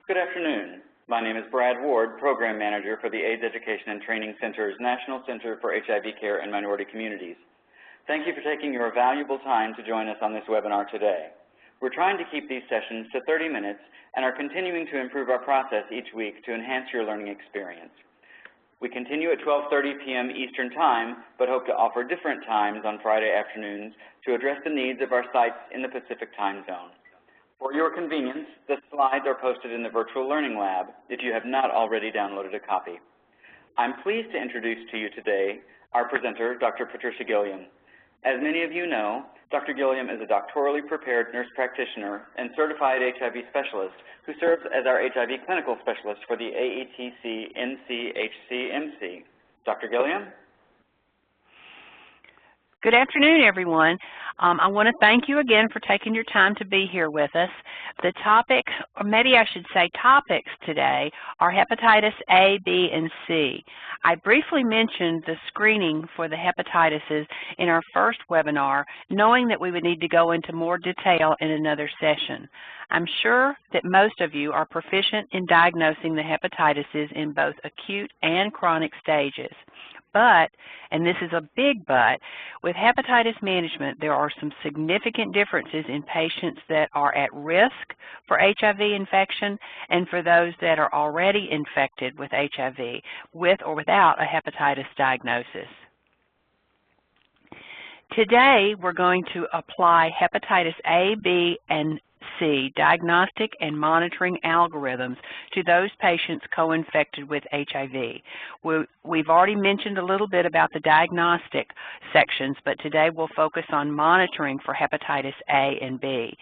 Good afternoon. My name is Brad Ward, Program Manager for the AIDS Education and Training Center's National Center for HIV Care and Minority Communities. Thank you for taking your valuable time to join us on this webinar today. We're trying to keep these sessions to 30 minutes and are continuing to improve our process each week to enhance your learning experience. We continue at 12:30 p.m. Eastern Time, but hope to offer different times on Friday afternoons to address the needs of our sites in the Pacific Time Zone. For your convenience, the slides are posted in the Virtual Learning Lab if you have not already downloaded a copy. I'm pleased to introduce to you today our presenter, Dr. Patricia Gilliam. As many of you know, Dr. Gilliam is a doctorally prepared nurse practitioner and certified HIV specialist who serves as our HIV clinical specialist for the AETC-NCHC-MC. Dr. Gilliam? Good afternoon, everyone. I want to thank you again for taking your time to be here with us. The topic, or maybe I should say topics today, are hepatitis A, B, and C. I briefly mentioned the screening for the hepatitis in our first webinar, knowing that we would need to go into more detail in another session. I'm sure that most of you are proficient in diagnosing the hepatitis in both acute and chronic stages. But, and this is a big but, with hepatitis management, there are some significant differences in patients that are at risk for HIV infection and for those that are already infected with HIV, with or without a hepatitis diagnosis. Today, we're going to apply hepatitis A, B, and C diagnostic and monitoring algorithms to those patients co-infected with HIV. We've already mentioned a little bit about the diagnostic sections, but today we'll focus on monitoring for hepatitis A and B.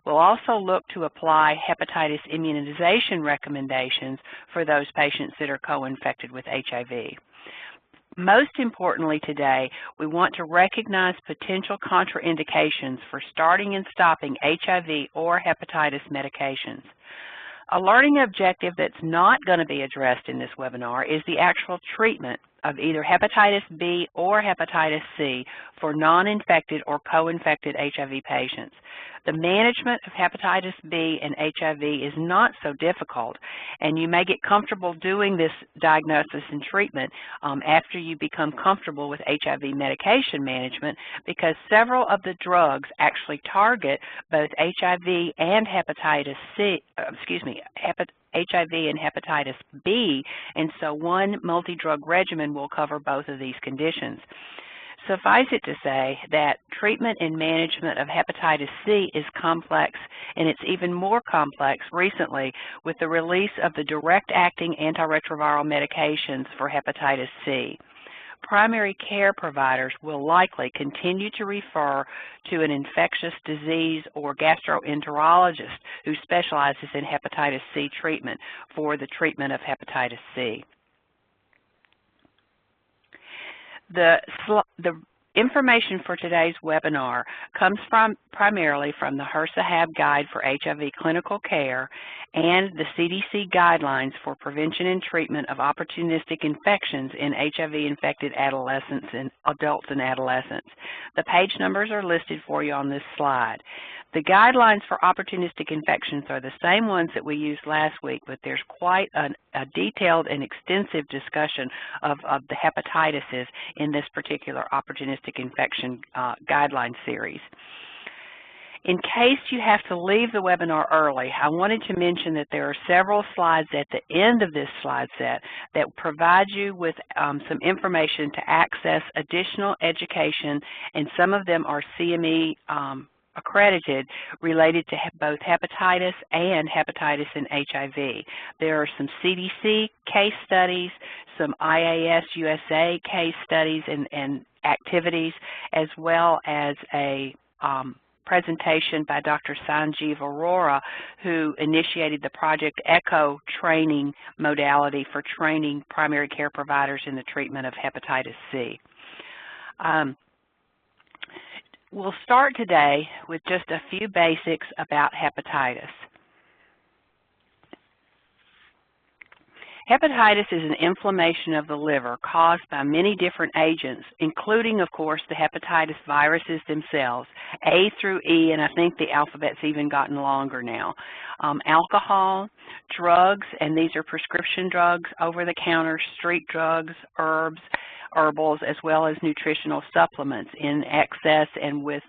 We'll also look to apply hepatitis immunization recommendations for those patients that are co-infected with HIV. Most importantly today, we want to recognize potential contraindications for starting and stopping HIV or hepatitis medications. A learning objective that's not going to be addressed in this webinar is the actual treatment of either hepatitis B or hepatitis C for non-infected or co-infected HIV patients. The management of hepatitis B and HIV is not so difficult, and you may get comfortable doing this diagnosis and treatment after you become comfortable with HIV medication management, because several of the drugs actually target both HIV and hepatitis C, HIV and hepatitis B, and so one multi-drug regimen will cover both of these conditions. Suffice it to say that treatment and management of hepatitis C is complex, and it's even more complex recently with the release of the direct-acting antiretroviral medications for hepatitis C. Primary care providers will likely continue to refer to an infectious disease or gastroenterologist who specializes in hepatitis C treatment for the treatment of hepatitis C. The information for today's webinar comes primarily from the HRSA-HAB Guide for HIV Clinical Care and the CDC Guidelines for Prevention and Treatment of Opportunistic Infections in HIV-Infected Adolescents and Adults and Adolescents. The page numbers are listed for you on this slide. The guidelines for opportunistic infections are the same ones that we used last week, but there's quite a detailed and extensive discussion of the hepatitis in this particular opportunistic infection guideline series. In case you have to leave the webinar early, I wanted to mention that there are several slides at the end of this slide set that provide you with some information to access additional education, and some of them are CME accredited, related to both hepatitis and hepatitis and HIV. There are some CDC case studies, some IAS USA case studies and activities, as well as a presentation by Dr. Sanjeev Arora, who initiated the Project ECHO training modality for training primary care providers in the treatment of hepatitis C. We'll start today with just a few basics about hepatitis. Hepatitis is an inflammation of the liver caused by many different agents, including, of course, the hepatitis viruses themselves, A through E, and I think the alphabet's even gotten longer now. Alcohol, drugs, and these are prescription drugs, over-the-counter street drugs, herbs, herbals, as well as nutritional supplements in excess and with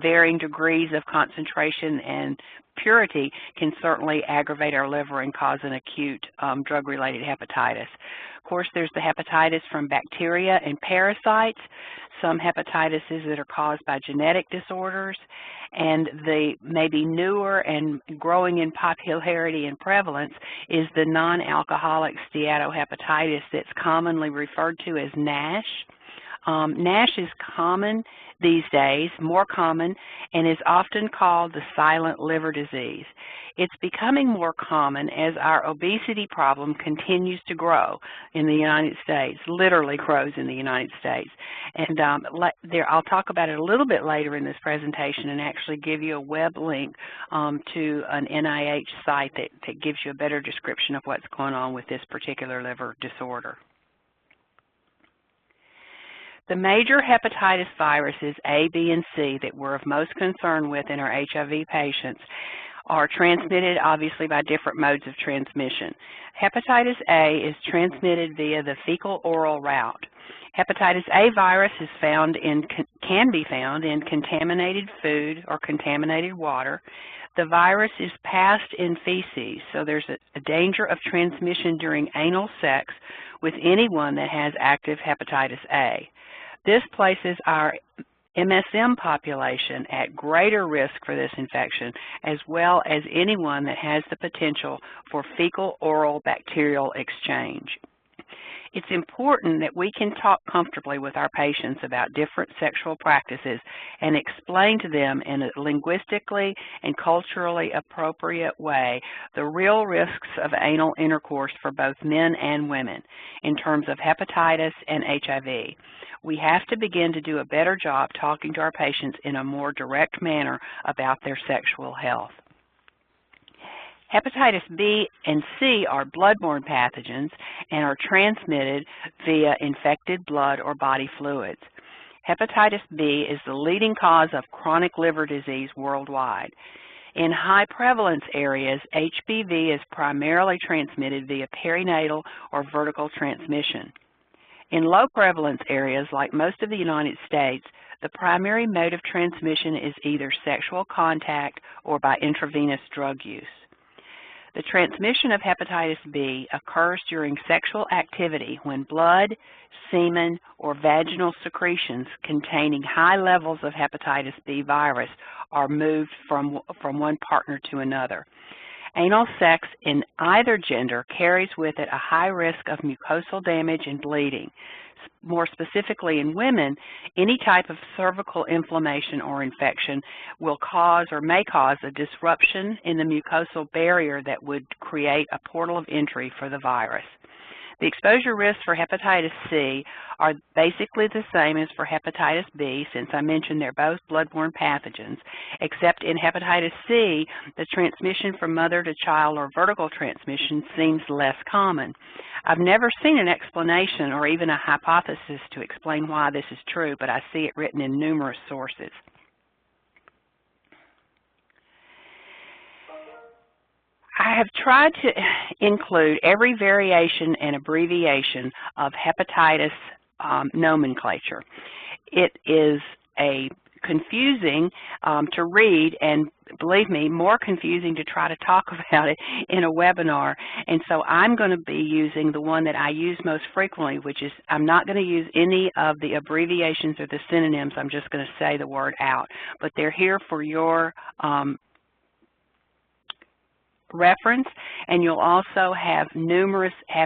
varying degrees of concentration and purity can certainly aggravate our liver and cause an acute drug-related hepatitis. Of course, there's the hepatitis from bacteria and parasites, some hepatitises that are caused by genetic disorders, and the maybe newer and growing in popularity and prevalence is the non-alcoholic steatohepatitis that's commonly referred to as NASH. NASH is common these days, more common, and is often called the silent liver disease. It's becoming more common as our obesity problem continues to grow in the United States, literally grows in the United States. And I'll talk about it a little bit later in this presentation and actually give you a web link to an NIH site that gives you a better description of what's going on with this particular liver disorder. The major hepatitis viruses A, B, and C that we're of most concern with in our HIV patients are transmitted obviously by different modes of transmission. Hepatitis A is transmitted via the fecal-oral route. Hepatitis A virus is can be found in contaminated food or contaminated water. The virus is passed in feces, so there's a danger of transmission during anal sex with anyone that has active hepatitis A. This places our MSM population at greater risk for this infection, as well as anyone that has the potential for fecal-oral bacterial exchange. It's important that we can talk comfortably with our patients about different sexual practices and explain to them in a linguistically and culturally appropriate way the real risks of anal intercourse for both men and women in terms of hepatitis and HIV. We have to begin to do a better job talking to our patients in a more direct manner about their sexual health. Hepatitis B and C are blood-borne pathogens and are transmitted via infected blood or body fluids. Hepatitis B is the leading cause of chronic liver disease worldwide. In high prevalence areas, HBV is primarily transmitted via perinatal or vertical transmission. In low prevalence areas like most of the United States, the primary mode of transmission is either sexual contact or by intravenous drug use. The transmission of hepatitis B occurs during sexual activity when blood, semen, or vaginal secretions containing high levels of hepatitis B virus are moved from one partner to another. Anal sex in either gender carries with it a high risk of mucosal damage and bleeding. More specifically in women, any type of cervical inflammation or infection will cause or may cause a disruption in the mucosal barrier that would create a portal of entry for the virus. The exposure risks for hepatitis C are basically the same as for hepatitis B, since I mentioned they're both blood-borne pathogens, except in hepatitis C, the transmission from mother to child or vertical transmission seems less common. I've never seen an explanation or even a hypothesis to explain why this is true, but I see it written in numerous sources. I have tried to include every variation and abbreviation of hepatitis nomenclature. It is confusing to read, and believe me, more confusing to try to talk about it in a webinar. And so I'm going to be using the one that I use most frequently, which is I'm not going to use any of the abbreviations or the synonyms. I'm just going to say the word out. But they're here for your reference, and you'll also have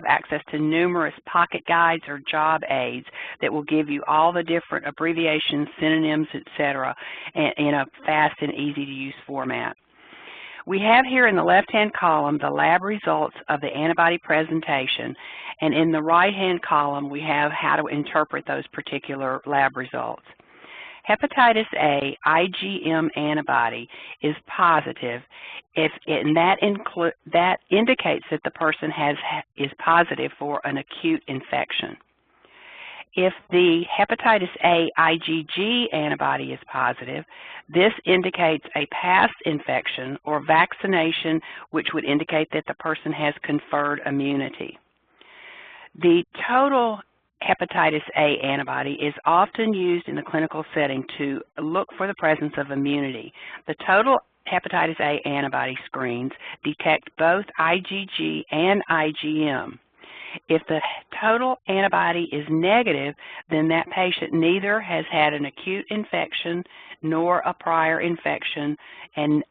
access to numerous pocket guides or job aids that will give you all the different abbreviations, synonyms, etc. in a fast and easy to use format. We have here in the left-hand column the lab results of the antibody presentation, and in the right-hand column we have how to interpret those particular lab results. Hepatitis A IgM antibody is positive, and that indicates that the person is positive for an acute infection. If the hepatitis A IgG antibody is positive, this indicates a past infection or vaccination, which would indicate that the person has conferred immunity. The total hepatitis A antibody is often used in the clinical setting to look for the presence of immunity. The total hepatitis A antibody screens detect both IgG and IgM. If the total antibody is negative, then that patient neither has had an acute infection nor a prior infection, and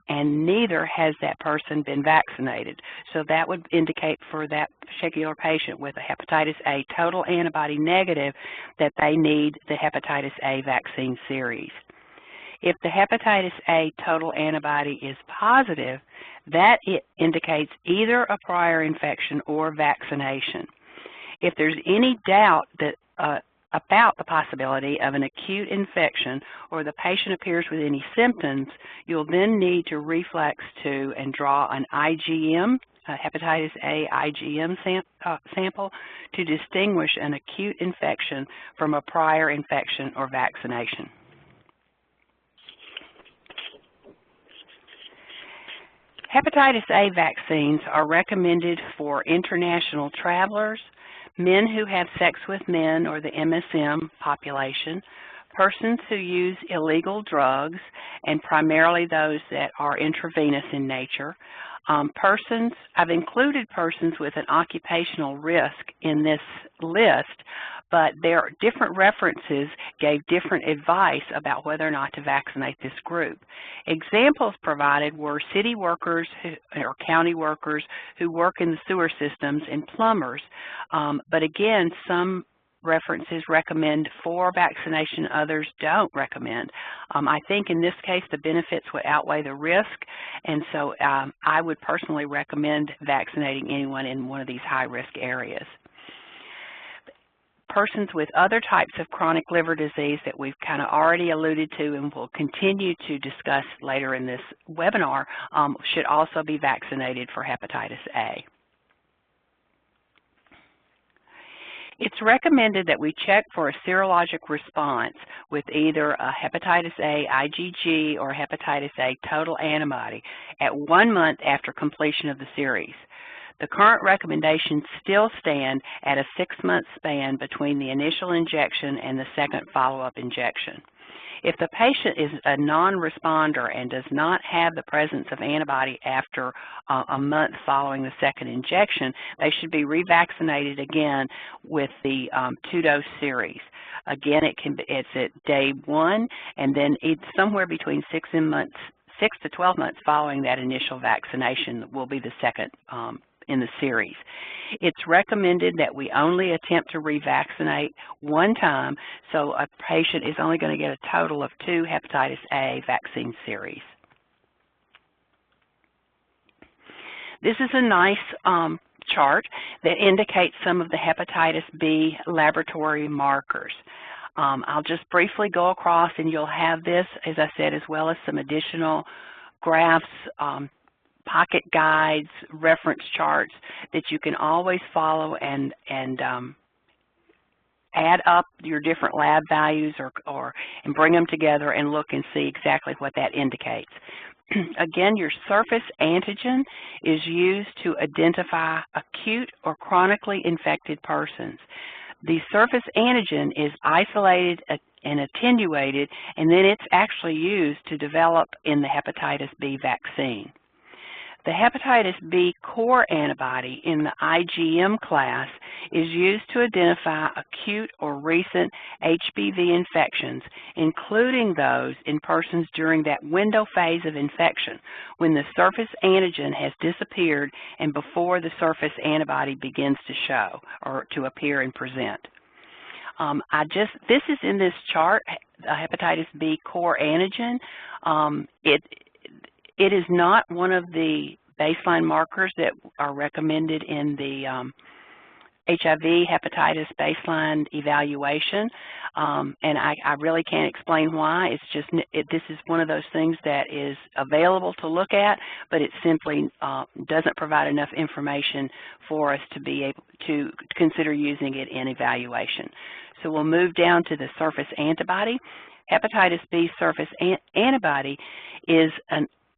neither has that person been vaccinated. So that would indicate for that particular patient with a hepatitis A total antibody negative that they need the hepatitis A vaccine series. If the hepatitis A total antibody is positive, that indicates either a prior infection or vaccination. If there's any doubt that about the possibility of an acute infection or the patient appears with any symptoms, you'll then need to reflex to and draw an IgM, a hepatitis A IgM sample to distinguish an acute infection from a prior infection or vaccination. Hepatitis A vaccines are recommended for international travelers, men who have sex with men or the MSM population, persons who use illegal drugs, and primarily those that are intravenous in nature. I've included persons with an occupational risk in this list, but there are different references gave different advice about whether or not to vaccinate this group. Examples provided were city workers or county workers who work in the sewer systems and plumbers, but again, some references recommend for vaccination, others don't recommend. I think in this case the benefits would outweigh the risk, and so I would personally recommend vaccinating anyone in one of these high-risk areas. Persons with other types of chronic liver disease that we've kind of already alluded to and will continue to discuss later in this webinar should also be vaccinated for hepatitis A. It's recommended that we check for a serologic response with either a hepatitis A IgG or hepatitis A total antibody at 1 month after completion of the series. The current recommendations still stand at a 6-month span between the initial injection and the second follow-up injection. If the patient is a non-responder and does not have the presence of antibody after a month following the second injection, they should be revaccinated again with the 2-dose series. Again, it's at day 1, and then it's somewhere between 6 to 12 months following that initial vaccination will be the second in the series. It's recommended that we only attempt to revaccinate 1 time, so a patient is only going to get a total of 2 hepatitis A vaccine series. This is a nice chart that indicates some of the hepatitis B laboratory markers. I'll just briefly go across, and you'll have this, as I said, as well as some additional graphs, pocket guides, reference charts that you can always follow and add up your different lab values and bring them together and look and see exactly what that indicates. Again, your surface antigen is used to identify acute or chronically infected persons. The surface antigen is isolated and attenuated, and then it's actually used to develop in the hepatitis B vaccine. The hepatitis B core antibody in the IgM class is used to identify acute or recent HBV infections, including those in persons during that window phase of infection, when the surface antigen has disappeared and before the surface antibody begins to show or to appear and present. This is in this chart, hepatitis B core antigen. It is not one of the baseline markers that are recommended in the HIV hepatitis baseline evaluation, and I really can't explain why. It's just this is one of those things that is available to look at, but it simply doesn't provide enough information for us to be able to consider using it in evaluation. So we'll move down to the surface antibody. Hepatitis B surface antibody is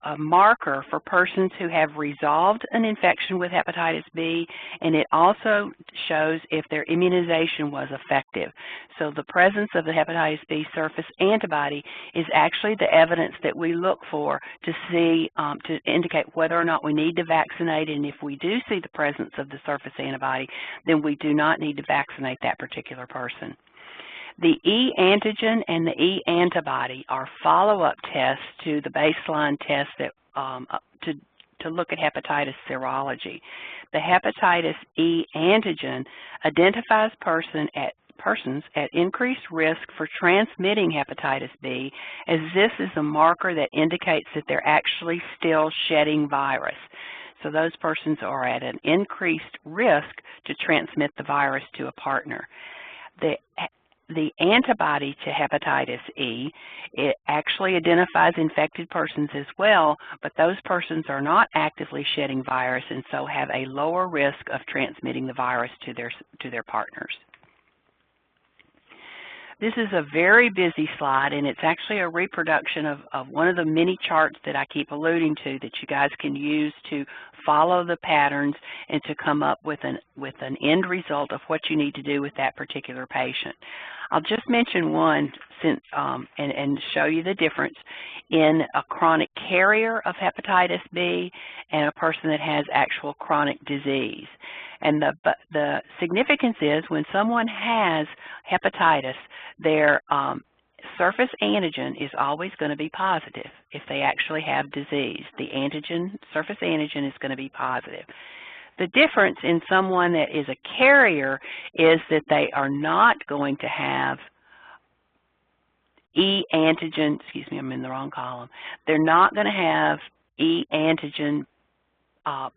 a marker for persons who have resolved an infection with hepatitis B, and it also shows if their immunization was effective. So the presence of the hepatitis B surface antibody is actually the evidence that we look for to see, to indicate whether or not we need to vaccinate, and if we do see the presence of the surface antibody, then we do not need to vaccinate that particular person. The E antigen and the E antibody are follow-up tests to the baseline test that to look at hepatitis serology. The hepatitis E antigen identifies persons at increased risk for transmitting hepatitis B, as this is a marker that indicates that they're actually still shedding virus. So those persons are at an increased risk to transmit the virus to a partner. The antibody to hepatitis E, it actually identifies infected persons as well, but those persons are not actively shedding virus and so have a lower risk of transmitting the virus to their partners. This is a very busy slide, and it's actually a reproduction of one of the many charts that I keep alluding to that you guys can use to follow the patterns and to come up with an end result of what you need to do with that particular patient. I'll just mention one and show you the difference in a chronic carrier of hepatitis B and a person that has actual chronic disease. And the significance is when someone has hepatitis, their surface antigen is always going to be positive if they actually have disease. The antigen, surface antigen, is going to be positive. The difference in someone that is a carrier is that they are not going to have E antigen, excuse me, I'm in the wrong column. They're not going to have E antigen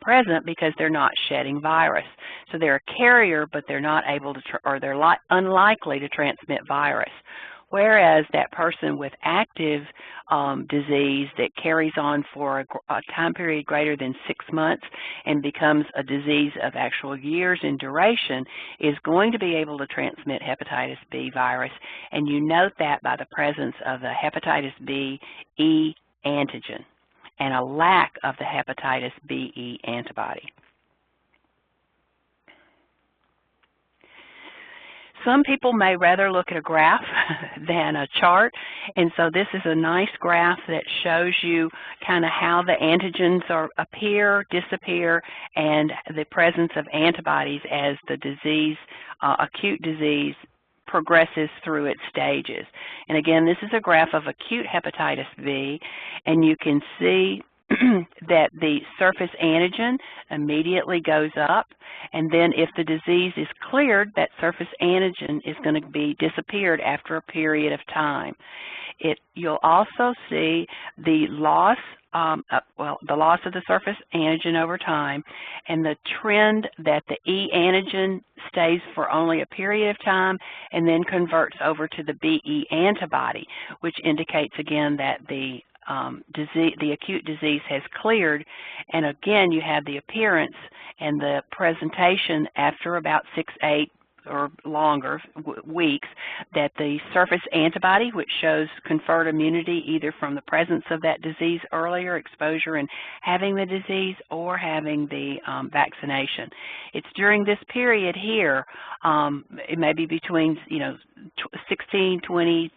present because they're not shedding virus. So they're a carrier, but they're not able to, or they're unlikely to transmit virus. Whereas that person with active disease that carries on for a time period greater than 6 months and becomes a disease of actual years in duration is going to be able to transmit hepatitis B virus, and you note that by the presence of the hepatitis B E antigen and a lack of the hepatitis B E antibody. Some people may rather look at a graph than a chart, and so this is a nice graph that shows you kind of how the antigens appear, disappear, and the presence of antibodies as the disease, acute disease, progresses through its stages. And again, this is a graph of acute hepatitis B, and you can see that the surface antigen immediately goes up, and then if the disease is cleared, that surface antigen is going to be disappeared after a period of time. You'll also see the loss, the loss of the surface antigen over time, and the trend that the E antigen stays for only a period of time and then converts over to the BE antibody, which indicates again that the acute disease has cleared, and again you have the appearance and the presentation after about 6, 8 or longer weeks that the surface antibody, which shows conferred immunity either from the presence of that disease earlier, exposure and having the disease, or having the vaccination. It's during this period here, it may be between 16, 20,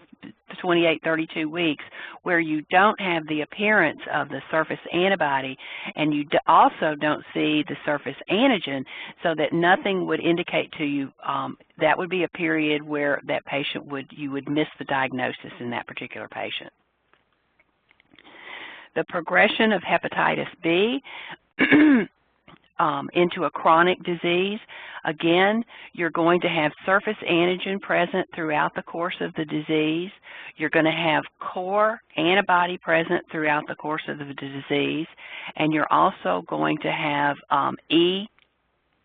28, 32 weeks, where you don't have the appearance of the surface antibody, and you also don't see the surface antigen, so that nothing would indicate to you that would be a period where that patient you would miss the diagnosis in that particular patient. The progression of hepatitis B into a chronic disease, again, you're going to have surface antigen present throughout the course of the disease. You're going to have core antibody present throughout the course of the disease, and you're also going to have E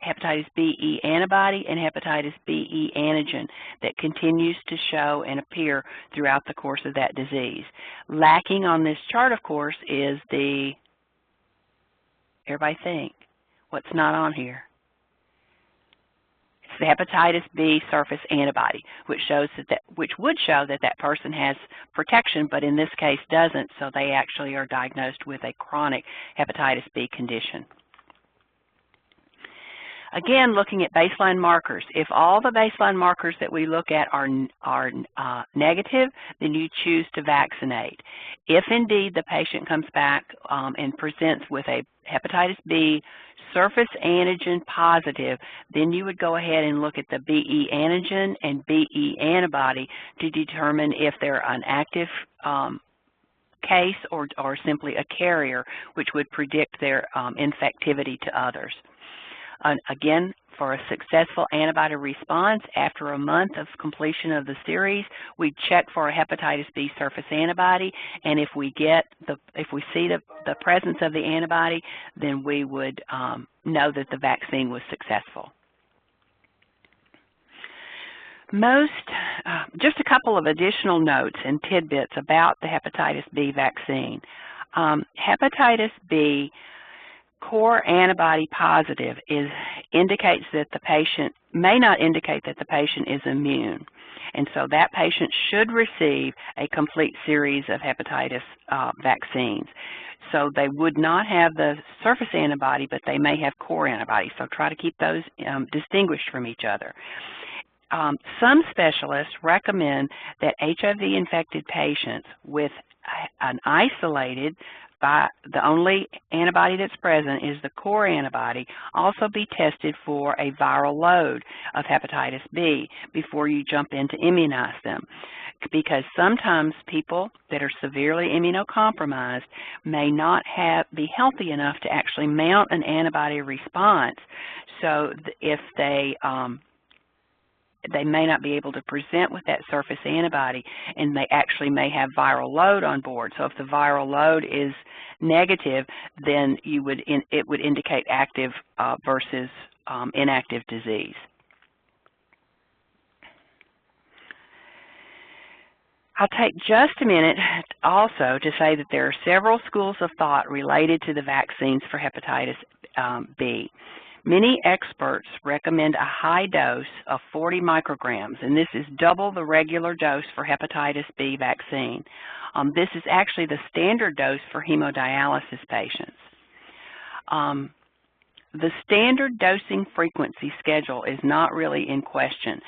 hepatitis B antibody and hepatitis B antigen that continues to show and appear throughout the course of that disease. Lacking on this chart, of course, is the, everybody think, what's not on here? It's the hepatitis B surface antibody, which would show that that person has protection, but in this case doesn't, so they actually are diagnosed with a chronic hepatitis B condition. Again, looking at baseline markers. If all the baseline markers that we look at are negative, then you choose to vaccinate. If indeed the patient comes back and presents with a hepatitis B surface antigen positive, then you would go ahead and look at the BE antigen and BE antibody to determine if they're an active case or simply a carrier, which would predict their infectivity to others. Again, for a successful antibody response, after a month of completion of the series, we check for a hepatitis B surface antibody, and if we see the presence of the antibody, then we would know that the vaccine was successful. Just a couple of additional notes and tidbits about the hepatitis B vaccine. Hepatitis B core antibody positive indicates that the patient may not indicate that the patient is immune, and so that patient should receive a complete series of hepatitis vaccines. So they would not have the surface antibody, but they may have core antibodies, so try to keep those distinguished from each other. Some specialists recommend that HIV-infected patients with an isolated, the only antibody that's present is the core antibody, also be tested for a viral load of hepatitis B before you jump in to immunize them. Because sometimes people that are severely immunocompromised may not be healthy enough to actually mount an antibody response. So if they may not be able to present with that surface antibody, and they actually may have viral load on board. So if the viral load is negative, then it would indicate active versus inactive disease. I'll take just a minute also to say that there are several schools of thought related to the vaccines for hepatitis B. Many experts recommend a high dose of 40 micrograms, and this is double the regular dose for hepatitis B vaccine. This is actually the standard dose for hemodialysis patients. The standard dosing frequency schedule is not really in question.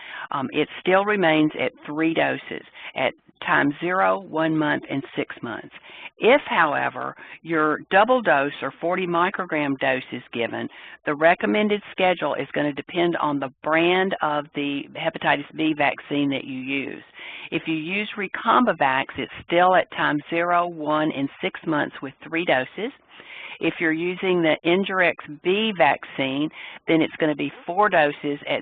It still remains at 3 doses, at times 0, 1 month, and 6 months. If, however, your double dose or 40 microgram dose is given, the recommended schedule is going to depend on the brand of the hepatitis B vaccine that you use. If you use Recombavax, it's still at times 0, 1, and 6 months with 3 doses. If you're using the Injurex B vaccine, then it's going to be 4 doses at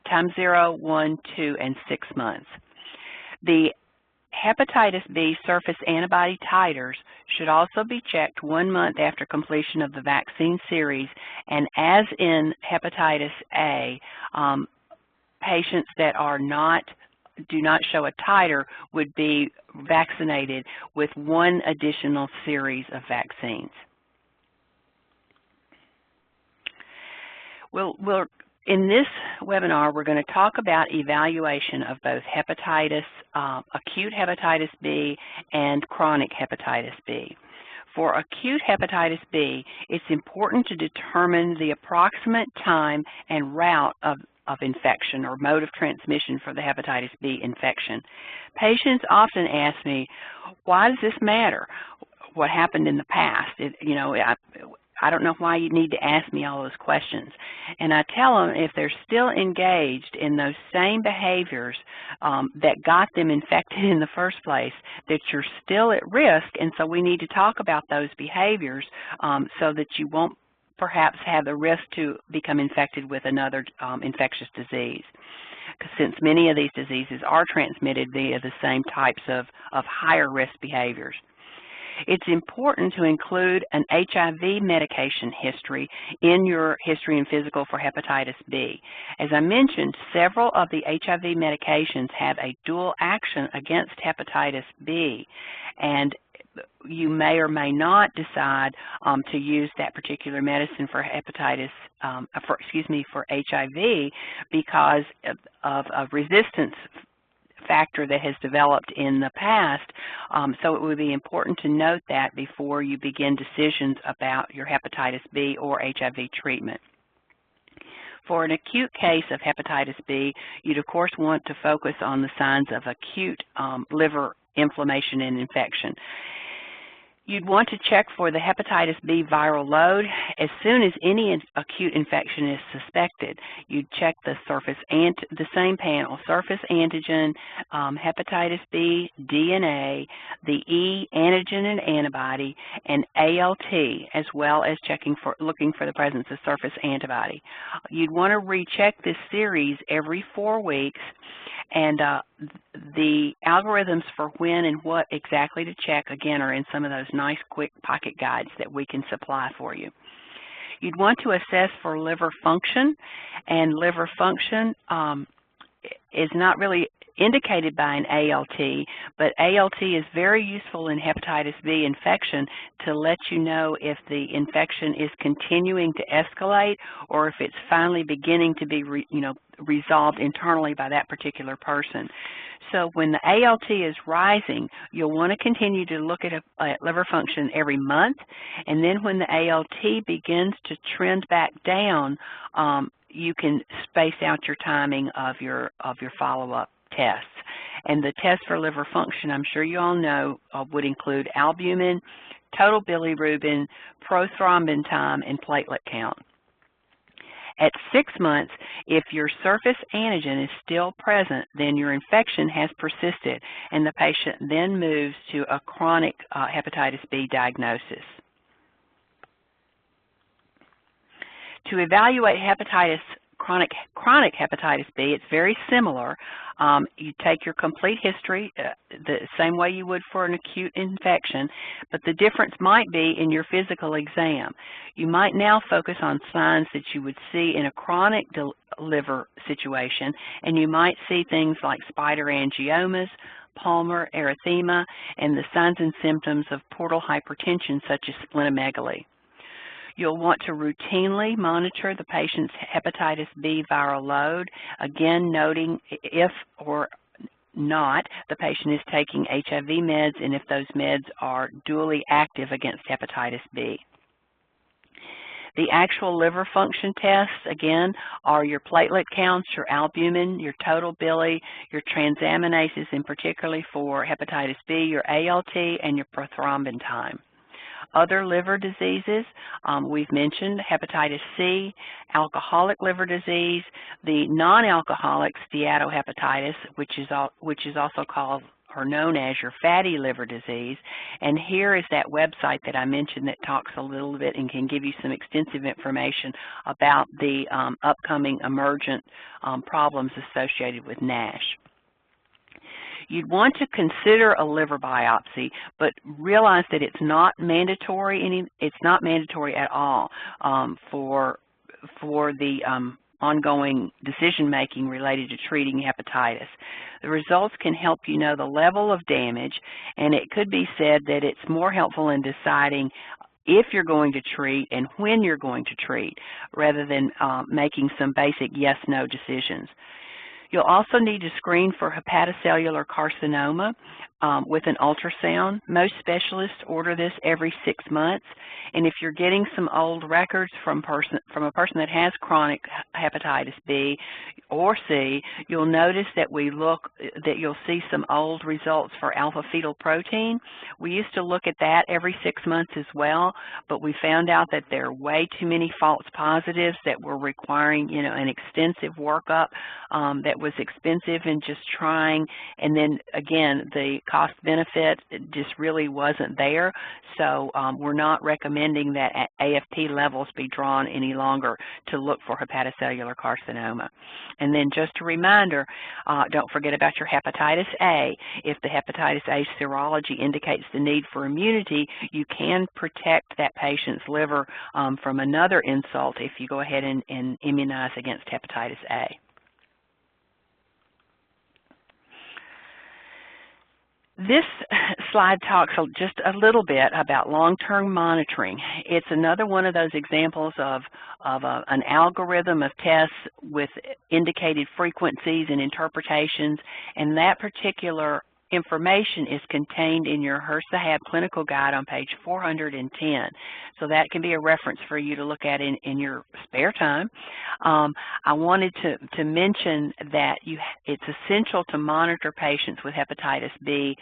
times 0, 1, 2, and 6 months. The hepatitis B surface antibody titers should also be checked 1 month after completion of the vaccine series, and as in hepatitis A, patients that do not show a titer would be vaccinated with 1 additional series of vaccines. In this webinar, we're going to talk about evaluation of both acute hepatitis B and chronic hepatitis B. For acute hepatitis B, it's important to determine the approximate time and route of infection or mode of transmission for the hepatitis B infection. Patients often ask me, why does this matter? What happened in the past? I don't know why you need to ask me all those questions. And I tell them if they're still engaged in those same behaviors that got them infected in the first place, that you're still at risk, and so we need to talk about those behaviors so that you won't perhaps have the risk to become infected with another infectious disease. Since many of these diseases are transmitted via the same types of higher risk behaviors. It's important to include an HIV medication history in your history and physical for hepatitis B. As I mentioned, several of the HIV medications have a dual action against hepatitis B, and you may or may not decide to use that particular medicine for for HIV because of a resistance factor that has developed in the past. So it would be important to note that before you begin decisions about your hepatitis B or HIV treatment. For an acute case of hepatitis B, you'd of course want to focus on the signs of acute liver inflammation and infection. You'd want to check for the hepatitis B viral load. As soon as any acute infection is suspected, you'd check the same panel, surface antigen, hepatitis B DNA, the E antigen and antibody, and ALT, as well as looking for the presence of surface antibody. You'd want to recheck this series every 4 weeks, and the algorithms for when and what exactly to check, again, are in some of those nice quick pocket guides that we can supply for you. You'd want to assess for liver function, and liver function is not really indicated by an ALT, but ALT is very useful in hepatitis B infection to let you know if the infection is continuing to escalate or if it's finally beginning to be resolved internally by that particular person. So when the ALT is rising, you'll want to continue to look at liver function every month, and then when the ALT begins to trend back down, you can space out your timing of your follow-up tests. And the test for liver function, I'm sure you all know, would include albumin, total bilirubin, prothrombin time, and platelet count. At 6 months, if your surface antigen is still present, then your infection has persisted, and the patient then moves to a chronic hepatitis B diagnosis. To evaluate chronic hepatitis B, it's very similar. You take your complete history the same way you would for an acute infection, but the difference might be in your physical exam. You might now focus on signs that you would see in a chronic liver situation, and you might see things like spider angiomas, palmar erythema, and the signs and symptoms of portal hypertension such as splenomegaly. You'll want to routinely monitor the patient's hepatitis B viral load, again noting if or not the patient is taking HIV meds and if those meds are dually active against hepatitis B. The actual liver function tests, again, are your platelet counts, your albumin, your total bili, your transaminases, and particularly for hepatitis B, your ALT, and your prothrombin time. Other liver diseases, we've mentioned hepatitis C, alcoholic liver disease, the non-alcoholic steatohepatitis, which is also called or known as your fatty liver disease. And here is that website that I mentioned that talks a little bit and can give you some extensive information about the upcoming emergent problems associated with NASH. You'd want to consider a liver biopsy, but realize that it's not mandatory. It's not mandatory at all for the ongoing decision-making related to treating hepatitis. The results can help you know the level of damage, and it could be said that it's more helpful in deciding if you're going to treat and when you're going to treat, rather than making some basic yes-no decisions. You'll also need to screen for hepatocellular carcinoma with an ultrasound. Most specialists order this every 6 months, and if you're getting some old records from a person that has chronic hepatitis B or C, you'll notice that you'll see some old results for alpha-fetoprotein. We used to look at that every 6 months as well, but we found out that there are way too many false positives that were requiring, an extensive workup that was expensive and just trying. And then again, the cost benefit just really wasn't there. So we're not recommending that AFP levels be drawn any longer to look for hepatocellular carcinoma. And then just a reminder, don't forget about your hepatitis A. If the hepatitis A serology indicates the need for immunity, you can protect that patient's liver from another insult if you go ahead and immunize against hepatitis A. This slide talks just a little bit about long-term monitoring. It's another one of those examples of an algorithm of tests with indicated frequencies and interpretations, and that particular information is contained in your HRSA HAB clinical guide on page 410. So that can be a reference for you to look at in your spare time. I wanted to mention that it's essential to monitor patients with hepatitis B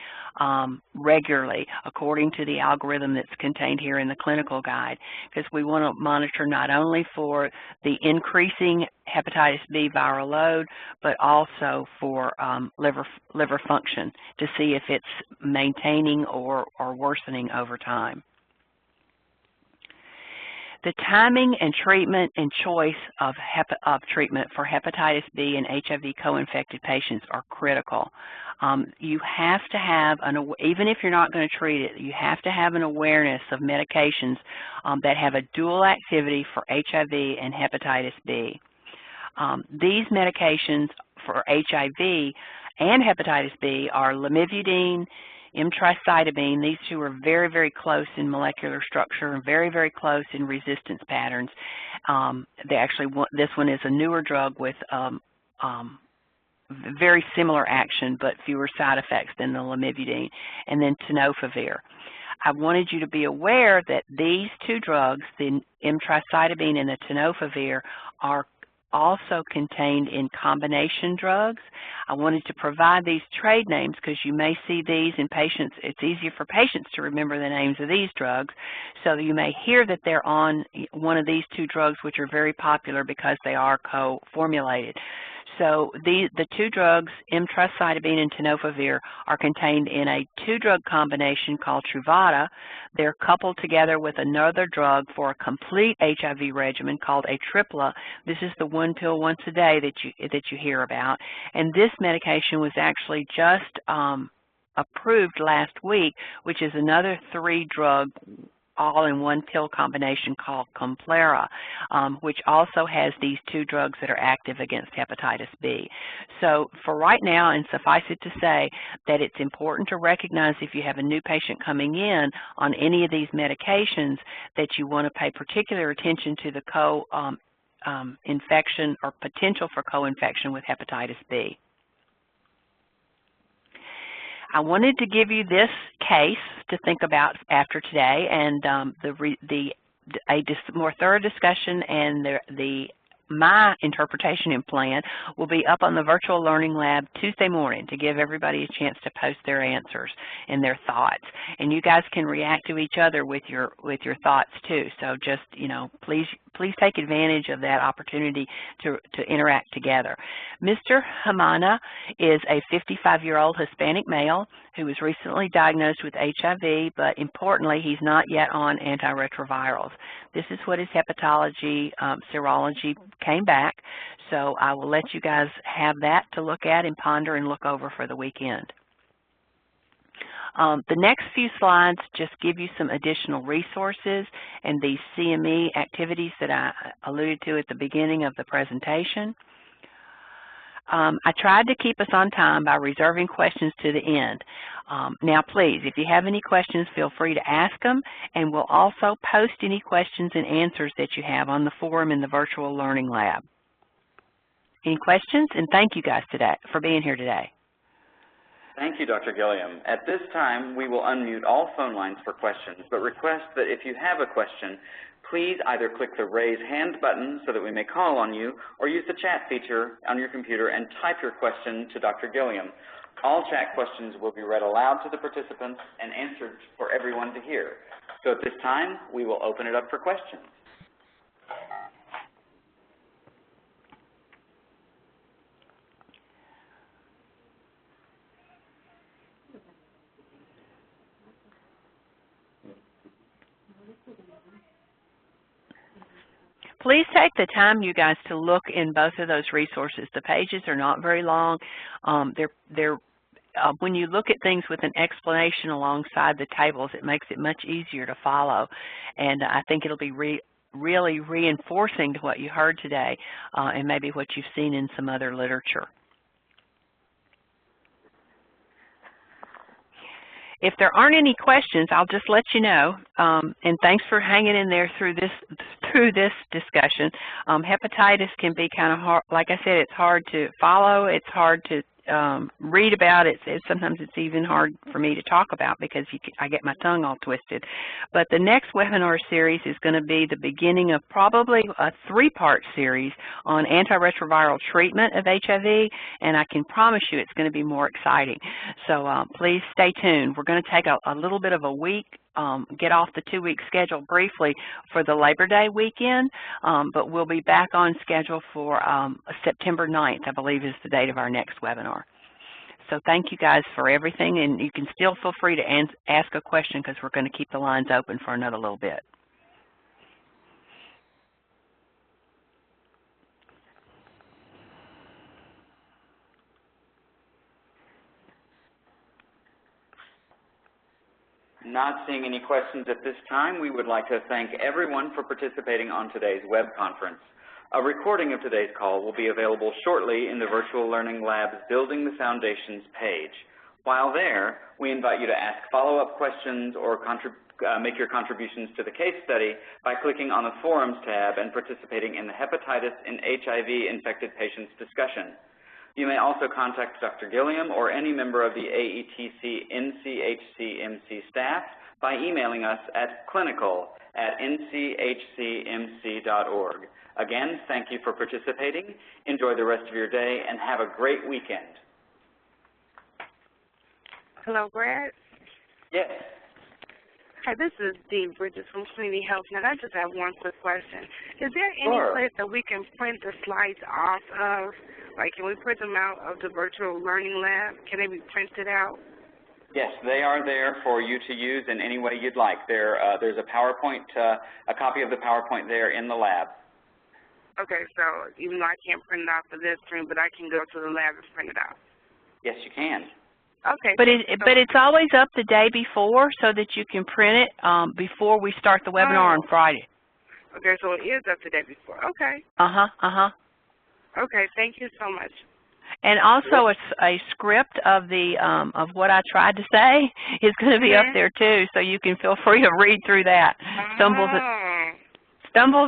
regularly according to the algorithm that's contained here in the clinical guide, because we want to monitor not only for the increasing hepatitis B viral load, but also for liver function to see if it's maintaining or worsening over time. The timing and treatment and choice of treatment for hepatitis B and HIV co-infected patients are critical. You have to have, even if you're not going to treat it, you have to have an awareness of medications that have a dual activity for HIV and hepatitis B. These medications for HIV and hepatitis B are lamivudine, emtricitabine. These two are very, very close in molecular structure and very, very close in resistance patterns. This one is a newer drug with very similar action but fewer side effects than the lamivudine, and then tenofovir. I wanted you to be aware that these two drugs, the emtricitabine and the tenofovir, are also contained in combination drugs. I wanted to provide these trade names because you may see these in patients. It's easier for patients to remember the names of these drugs. So you may hear that they're on one of these two drugs, which are very popular because they are co-formulated. So the two drugs, emtricitabine and tenofovir, are contained in a two-drug combination called Truvada. They're coupled together with another drug for a complete HIV regimen called Atripla. This is the one pill once a day that you hear about. And this medication was actually just approved last week, which is another three-drug all-in-one pill combination called Complera, which also has these two drugs that are active against hepatitis B. So for right now, and suffice it to say that it's important to recognize if you have a new patient coming in on any of these medications that you want to pay particular attention to the co-infection or potential for co-infection with hepatitis B. I wanted to give you this case to think about after today, and a more thorough discussion and my interpretation and plan will be up on the virtual learning lab Tuesday morning to give everybody a chance to post their answers and their thoughts. And you guys can react to each other with your thoughts too. So just, please take advantage of that opportunity to interact together. Mr. Jimana is a 55-year-old Hispanic male who was recently diagnosed with HIV, but importantly, he's not yet on antiretrovirals. This is what his hepatology serology came back, so I will let you guys have that to look at and ponder and look over for the weekend. The next few slides just give you some additional resources and these CME activities that I alluded to at the beginning of the presentation. I tried to keep us on time by reserving questions to the end. Now please, if you have any questions, feel free to ask them, and we'll also post any questions and answers that you have on the forum in the virtual learning lab. Any questions? And thank you guys for being here today. Thank you, Dr. Gilliam. At this time, we will unmute all phone lines for questions, but request that if you have a question, please either click the raise hand button so that we may call on you, or use the chat feature on your computer and type your question to Dr. Gilliam. All chat questions will be read aloud to the participants and answered for everyone to hear. So at this time, we will open it up for questions. Please take the time, you guys, to look in both of those resources. The pages are not very long. When you look at things with an explanation alongside the tables, it makes it much easier to follow. And I think it'll be really reinforcing to what you heard today and maybe what you've seen in some other literature. If there aren't any questions, I'll just let you know. And thanks for hanging in there through this discussion. Hepatitis can be kind of hard. Like I said, it's hard to follow. It's hard to read about. Sometimes it's even hard for me to talk about because I get my tongue all twisted. But the next webinar series is going to be the beginning of probably a 3-part series on antiretroviral treatment of HIV, and I can promise you it's going to be more exciting. So please stay tuned. We're going to take a little bit of a week, get off the 2-week schedule briefly for the Labor Day weekend, but we'll be back on schedule for September 9th, I believe is the date of our next webinar. So thank you guys for everything, and you can still feel free to ask a question because we're going to keep the lines open for another little bit. Not seeing any questions at this time, we would like to thank everyone for participating on today's web conference. A recording of today's call will be available shortly in the Virtual Learning Lab's Building the Foundations page. While there, we invite you to ask follow-up questions or make your contributions to the case study by clicking on the Forums tab and participating in the Hepatitis and HIV-Infected Patients discussion. You may also contact Dr. Gilliam or any member of the AETC NCHCMC staff by emailing us at clinical@nchcmc.org. Again, thank you for participating. Enjoy the rest of your day and have a great weekend. Hello, Brad. Yes. Hi, this is Dee Bridges from Community Health Net. I just have one quick question. Is there any place that we can print the slides off of? Like, can we print them out of the Virtual Learning Lab? Can they be printed out? Yes, they are there for you to use in any way you'd like. There's a PowerPoint, a copy of the PowerPoint there in the lab. Okay, so even though I can't print it out for this screen, but I can go to the lab and print it out. Yes, you can. Okay. But it's always up the day before so that you can print it before we start the webinar on Friday. Okay, so it is up the day before. Okay. Okay, thank you so much. And also a script of of what I tried to say is going to be up there too, so you can feel free to read through that. Stumbles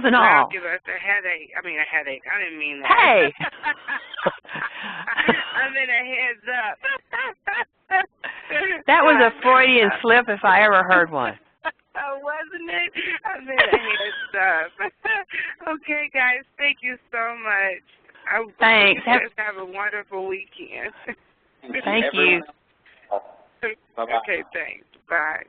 and all. Give us a headache. I mean a headache. I didn't mean that. Hey. I meant a heads up. That was a Freudian slip if I ever heard one. Wasn't it? I meant a heads up. Okay, guys. Thank you so much. Thanks. Have a wonderful weekend. Thank you. Bye-bye. Okay, thanks. Bye.